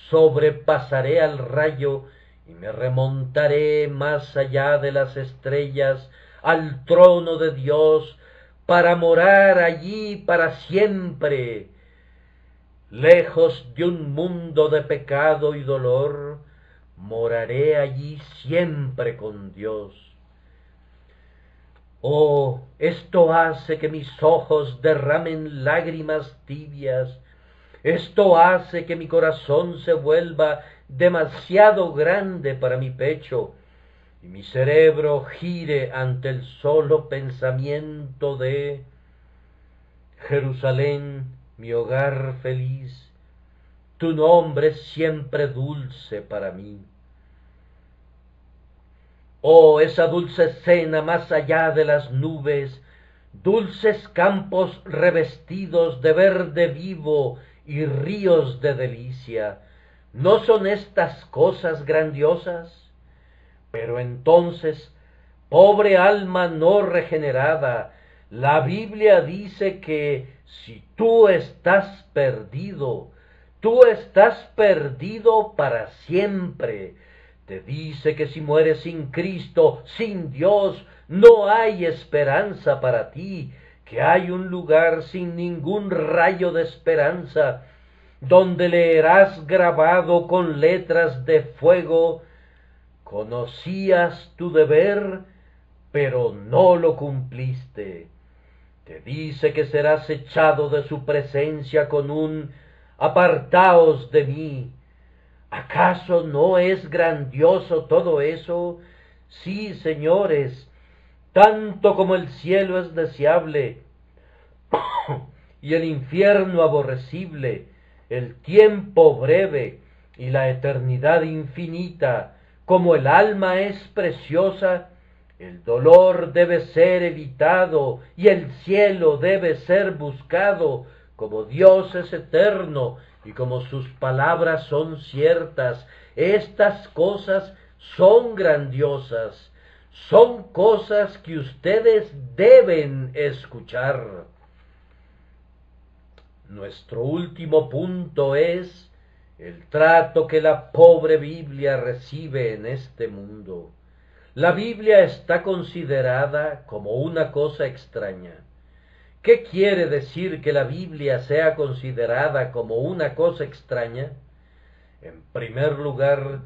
sobrepasaré al rayo y me remontaré más allá de las estrellas al trono de Dios, para morar allí para siempre. Lejos de un mundo de pecado y dolor, moraré allí siempre con Dios. Oh, esto hace que mis ojos derramen lágrimas tibias. Esto hace que mi corazón se vuelva demasiado grande para mi pecho, y mi cerebro gire ante el solo pensamiento de: Jerusalén, mi hogar feliz, tu nombre es siempre dulce para mí. Oh, esa dulce escena más allá de las nubes, dulces campos revestidos de verde vivo y ríos de delicia. ¿No son estas cosas grandiosas? Pero entonces, pobre alma no regenerada, la Biblia dice que si tú estás perdido para siempre. Te dice que si mueres sin Cristo, sin Dios, no hay esperanza para ti, que hay un lugar sin ningún rayo de esperanza, donde leerás grabado con letras de fuego: conocías tu deber, pero no lo cumpliste. Te dice que serás echado de su presencia con un: apartaos de mí. ¿Acaso no es grandioso todo eso? Sí, señores, tanto como el cielo es deseable, y el infierno aborrecible, el tiempo breve y la eternidad infinita, como el alma es preciosa, el dolor debe ser evitado y el cielo debe ser buscado, como Dios es eterno y como sus palabras son ciertas. Estas cosas son grandiosas, son cosas que ustedes deben escuchar. Nuestro último punto es el trato que la pobre Biblia recibe en este mundo. La Biblia está considerada como una cosa extraña. ¿Qué quiere decir que la Biblia sea considerada como una cosa extraña? En primer lugar,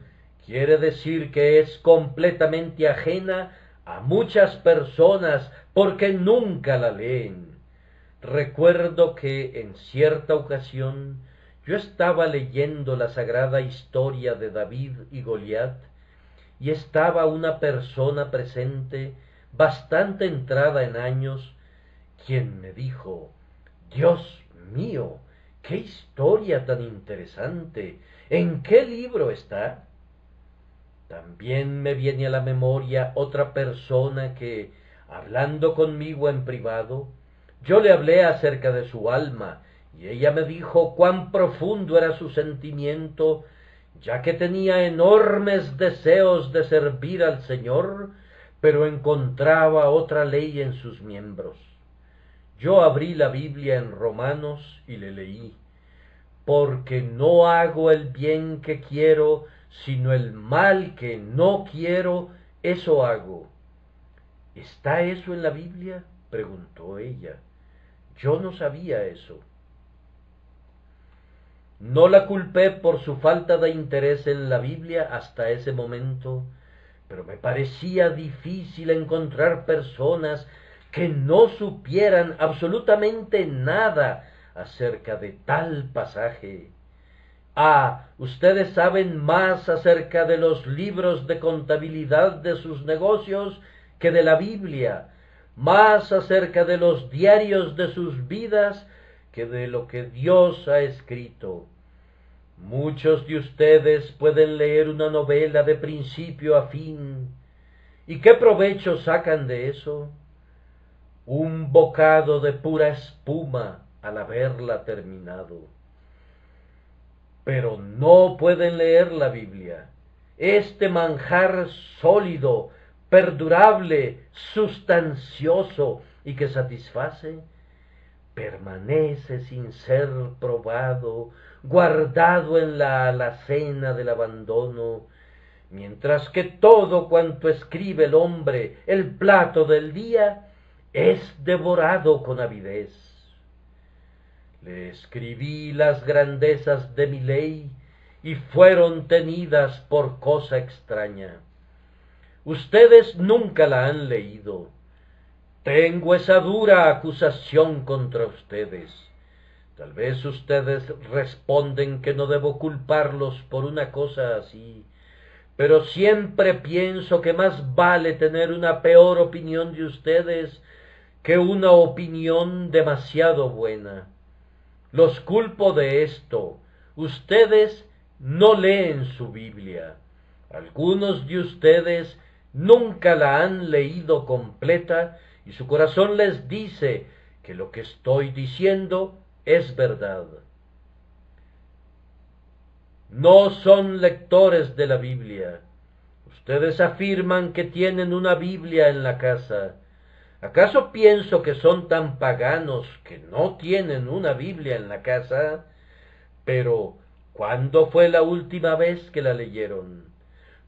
quiere decir que es completamente ajena a muchas personas porque nunca la leen. Recuerdo que en cierta ocasión yo estaba leyendo la sagrada historia de David y Goliat y estaba una persona presente bastante entrada en años, quien me dijo: Dios mío, qué historia tan interesante, ¿en qué libro está? También me viene a la memoria otra persona que, hablando conmigo en privado, yo le hablé acerca de su alma, y ella me dijo cuán profundo era su sentimiento, ya que tenía enormes deseos de servir al Señor, pero encontraba otra ley en sus miembros. Yo abrí la Biblia en Romanos y le leí: porque no hago el bien que quiero, sino el mal que no quiero, eso hago. ¿Está eso en la Biblia?, preguntó ella. Yo no sabía eso. No la culpé por su falta de interés en la Biblia hasta ese momento, pero me parecía difícil encontrar personas que no supieran absolutamente nada acerca de tal pasaje. Ah, ustedes saben más acerca de los libros de contabilidad de sus negocios que de la Biblia, más acerca de los diarios de sus vidas que de lo que Dios ha escrito. Muchos de ustedes pueden leer una novela de principio a fin. ¿Y qué provecho sacan de eso? Un bocado de pura espuma al haberla terminado. Pero no pueden leer la Biblia. Este manjar sólido, perdurable, sustancioso y que satisface, permanece sin ser probado, guardado en la alacena del abandono, mientras que todo cuanto escribe el hombre, el plato del día, es devorado con avidez. Le escribí las grandezas de mi ley y fueron tenidas por cosa extraña. Ustedes nunca la han leído. Tengo esa dura acusación contra ustedes. Tal vez ustedes responden que no debo culparlos por una cosa así, pero siempre pienso que más vale tener una peor opinión de ustedes que una opinión demasiado buena. Los culpo de esto. Ustedes no leen su Biblia. Algunos de ustedes nunca la han leído completa y su corazón les dice que lo que estoy diciendo es verdad. No son lectores de la Biblia. Ustedes afirman que tienen una Biblia en la casa. ¿Acaso pienso que son tan paganos que no tienen una Biblia en la casa? Pero, ¿cuándo fue la última vez que la leyeron?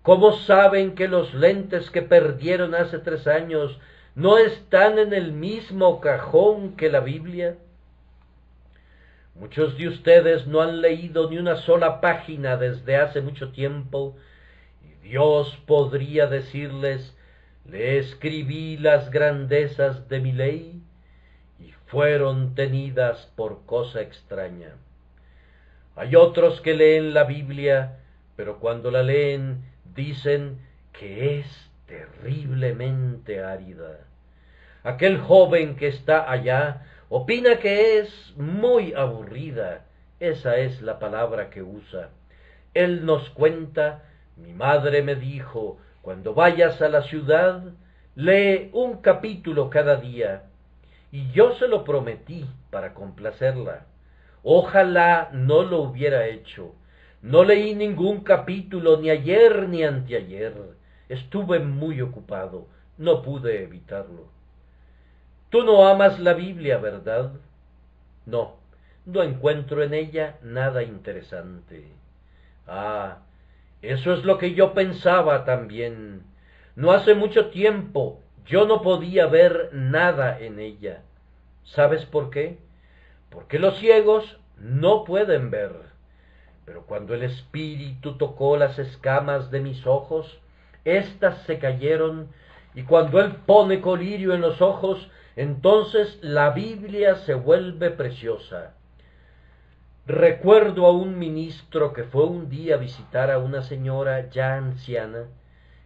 ¿Cómo saben que los lentes que perdieron hace 3 años no están en el mismo cajón que la Biblia? Muchos de ustedes no han leído ni una sola página desde hace mucho tiempo, y Dios podría decirles: le escribí las grandezas de mi ley, y fueron tenidas por cosa extraña. Hay otros que leen la Biblia, pero cuando la leen dicen que es terriblemente árida. Aquel joven que está allá Opina que es muy aburrida, esa es la palabra que usa. Él nos cuenta, mi madre me dijo, cuando vayas a la ciudad, lee un capítulo cada día. Y yo se lo prometí para complacerla. Ojalá no lo hubiera hecho. No leí ningún capítulo ni ayer ni anteayer. Estuve muy ocupado, no pude evitarlo. Tú no amas la Biblia, ¿verdad? No, no encuentro en ella nada interesante. Ah, eso es lo que yo pensaba también. No hace mucho tiempo yo no podía ver nada en ella. ¿Sabes por qué? Porque los ciegos no pueden ver. Pero cuando el Espíritu tocó las escamas de mis ojos, éstas se cayeron, y cuando Él pone colirio en los ojos, entonces la Biblia se vuelve preciosa. Recuerdo a un ministro que fue un día a visitar a una señora ya anciana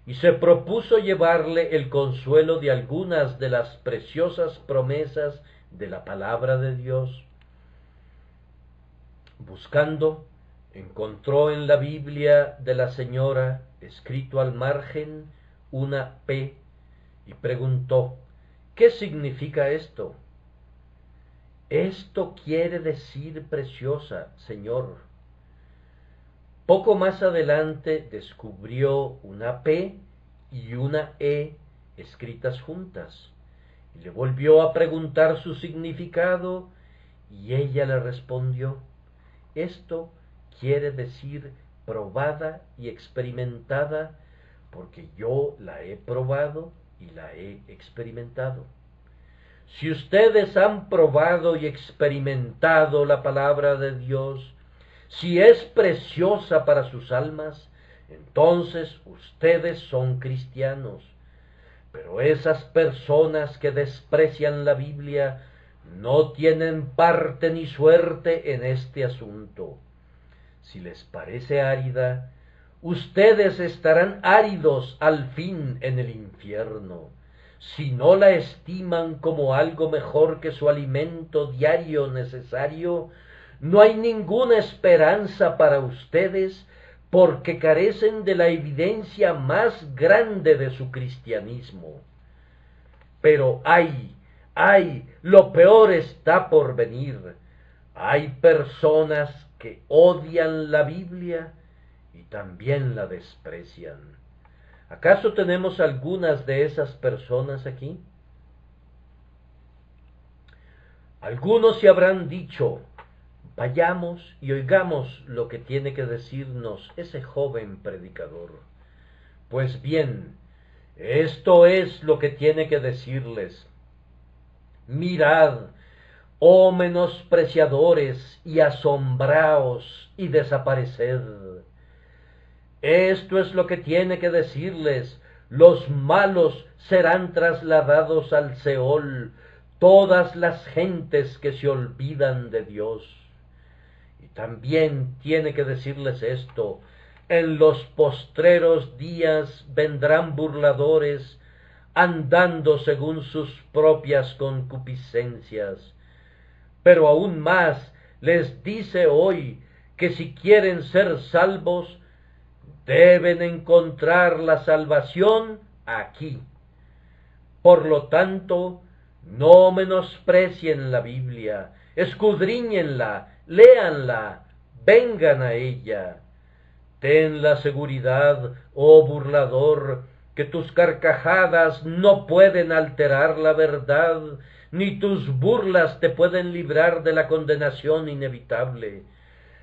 y se propuso llevarle el consuelo de algunas de las preciosas promesas de la palabra de Dios. Buscando, encontró en la Biblia de la señora, escrito al margen, una P, y preguntó, ¿qué significa esto? Esto quiere decir preciosa, señor. Poco más adelante descubrió una P y una E escritas juntas, y le volvió a preguntar su significado, y ella le respondió, esto quiere decir probada y experimentada, porque yo la he probado y la he experimentado. Si ustedes han probado y experimentado la palabra de Dios, si es preciosa para sus almas, entonces ustedes son cristianos. Pero esas personas que desprecian la Biblia no tienen parte ni suerte en este asunto. Si les parece árida, ustedes estarán áridos al fin en el infierno. Si no la estiman como algo mejor que su alimento diario necesario, no hay ninguna esperanza para ustedes porque carecen de la evidencia más grande de su cristianismo. Pero lo peor está por venir. Hay personas que odian la Biblia y también la desprecian. ¿Acaso tenemos algunas de esas personas aquí? Algunos se habrán dicho, vayamos y oigamos lo que tiene que decirnos ese joven predicador. Pues bien, esto es lo que tiene que decirles. Mirad, oh menospreciadores, y asombraos y desapareced. Esto es lo que tiene que decirles, los malos serán trasladados al Seol, todas las gentes que se olvidan de Dios. Y también tiene que decirles esto, en los postreros días vendrán burladores, andando según sus propias concupiscencias. Pero aún más les dice hoy que si quieren ser salvos, deben encontrar la salvación aquí. Por lo tanto, no menosprecien la Biblia, escudriñenla, léanla, vengan a ella. Ten la seguridad, oh burlador, que tus carcajadas no pueden alterar la verdad, ni tus burlas te pueden librar de la condenación inevitable.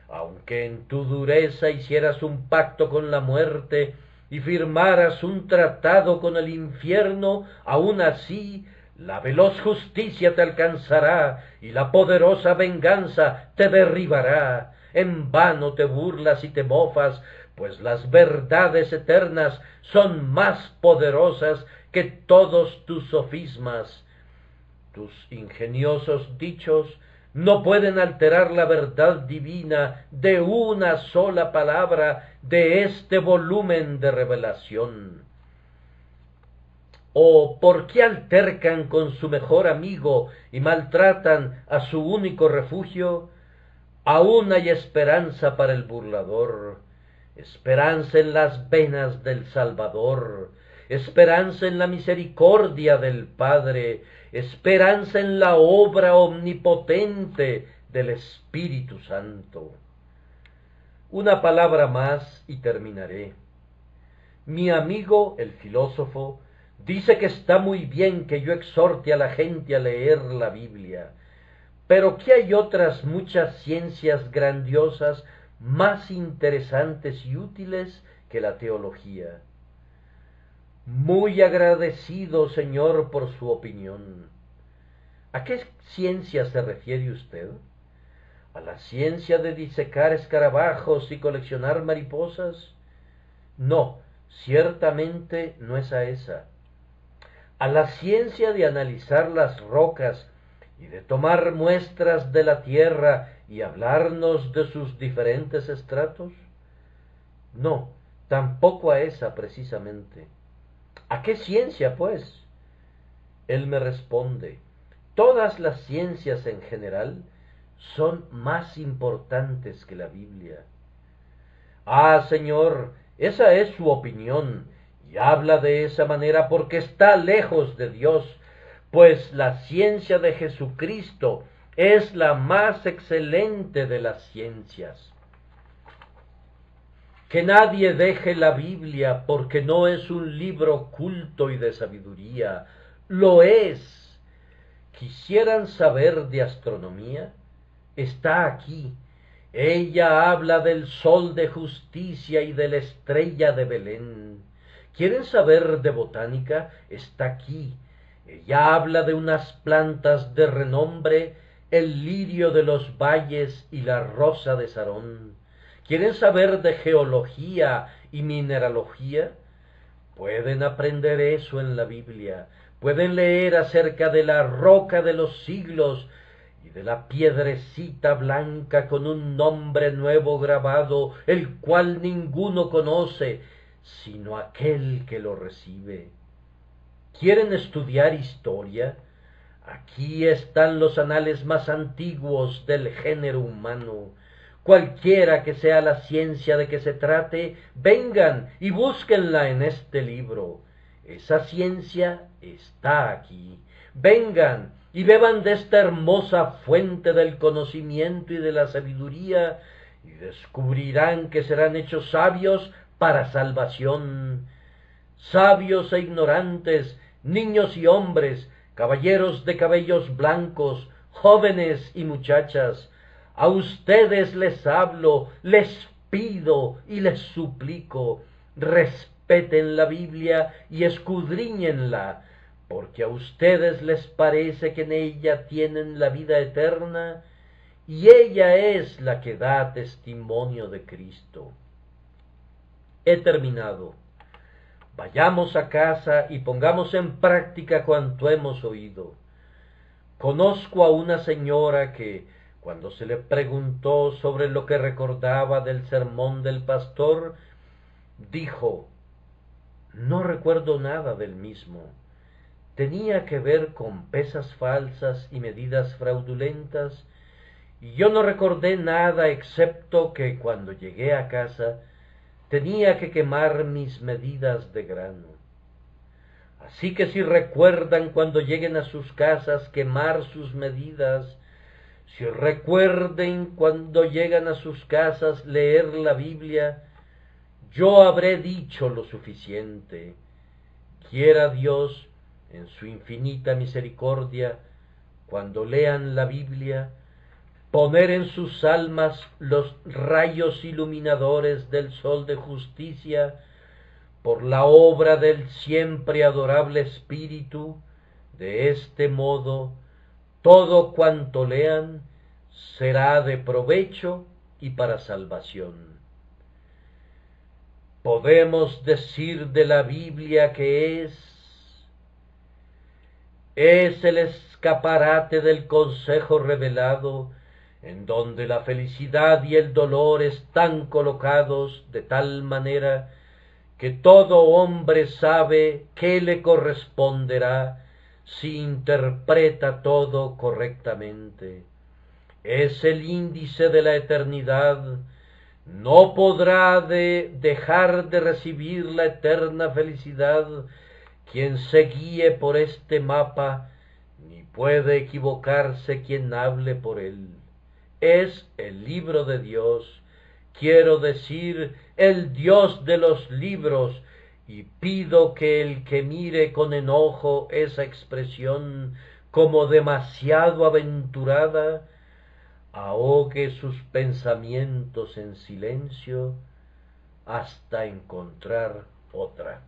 Aunque en tu dureza hicieras un pacto con la muerte y firmaras un tratado con el infierno, aun así la veloz justicia te alcanzará y la poderosa venganza te derribará. En vano te burlas y te mofas, pues las verdades eternas son más poderosas que todos tus sofismas. Tus ingeniosos dichos no pueden alterar la verdad divina de una sola palabra de este volumen de revelación. ¿O por qué altercan con su mejor amigo y maltratan a su único refugio? Aún hay esperanza para el burlador, esperanza en las venas del Salvador, esperanza en la misericordia del Padre, esperanza en la obra omnipotente del Espíritu Santo. Una palabra más y terminaré. Mi amigo, el filósofo, dice que está muy bien que yo exhorte a la gente a leer la Biblia, pero que hay otras muchas ciencias grandiosas más interesantes y útiles que la teología. Muy agradecido, señor, por su opinión. ¿A qué ciencia se refiere usted? ¿A la ciencia de disecar escarabajos y coleccionar mariposas? No, ciertamente no es a esa. ¿A la ciencia de analizar las rocas y de tomar muestras de la tierra y hablarnos de sus diferentes estratos? No, tampoco a esa precisamente. ¿A qué ciencia, pues? Él me responde, todas las ciencias en general son más importantes que la Biblia. Ah, señor, esa es su opinión, y habla de esa manera porque está lejos de Dios, pues la ciencia de Jesucristo es la más excelente de las ciencias. Que nadie deje la Biblia porque no es un libro culto y de sabiduría. Lo es. ¿Quisieran saber de astronomía? Está aquí. Ella habla del sol de justicia y de la estrella de Belén. ¿Quieren saber de botánica? Está aquí. Ella habla de unas plantas de renombre, el lirio de los valles y la rosa de Sarón. ¿Quieren saber de geología y mineralogía? Pueden aprender eso en la Biblia. Pueden leer acerca de la roca de los siglos y de la piedrecita blanca con un nombre nuevo grabado, el cual ninguno conoce, sino aquel que lo recibe. ¿Quieren estudiar historia? Aquí están los anales más antiguos del género humano. Cualquiera que sea la ciencia de que se trate, vengan y búsquenla en este libro. Esa ciencia está aquí. Vengan y beban de esta hermosa fuente del conocimiento y de la sabiduría, y descubrirán que serán hechos sabios para salvación. Sabios e ignorantes, niños y hombres, caballeros de cabellos blancos, jóvenes y muchachas, a ustedes les hablo, les pido y les suplico, respeten la Biblia y escudriñenla, porque a ustedes les parece que en ella tienen la vida eterna, y ella es la que da testimonio de Cristo. He terminado. Vayamos a casa y pongamos en práctica cuanto hemos oído. Conozco a una señora que, cuando se le preguntó sobre lo que recordaba del sermón del pastor, dijo, no recuerdo nada del mismo. Tenía que ver con pesas falsas y medidas fraudulentas, y yo no recordé nada excepto que cuando llegué a casa tenía que quemar mis medidas de grano. Así que si recuerdan cuando lleguen a sus casas quemar sus medidas, si recuerden cuando llegan a sus casas leer la Biblia, yo habré dicho lo suficiente. Quiera Dios, en su infinita misericordia, cuando lean la Biblia, poner en sus almas los rayos iluminadores del sol de justicia, por la obra del siempre adorable Espíritu. De este modo, todo cuanto lean será de provecho y para salvación. Podemos decir de la Biblia que es el escaparate del consejo revelado, en donde la felicidad y el dolor están colocados de tal manera que todo hombre sabe qué le corresponderá si interpreta todo correctamente. Es el índice de la eternidad, no podrá dejar de recibir la eterna felicidad quien se guíe por este mapa, ni puede equivocarse quien hable por él. Es el libro de Dios, quiero decir, el Dios de los libros, y pido que el que mire con enojo esa expresión como demasiado aventurada, ahogue sus pensamientos en silencio hasta encontrar otra.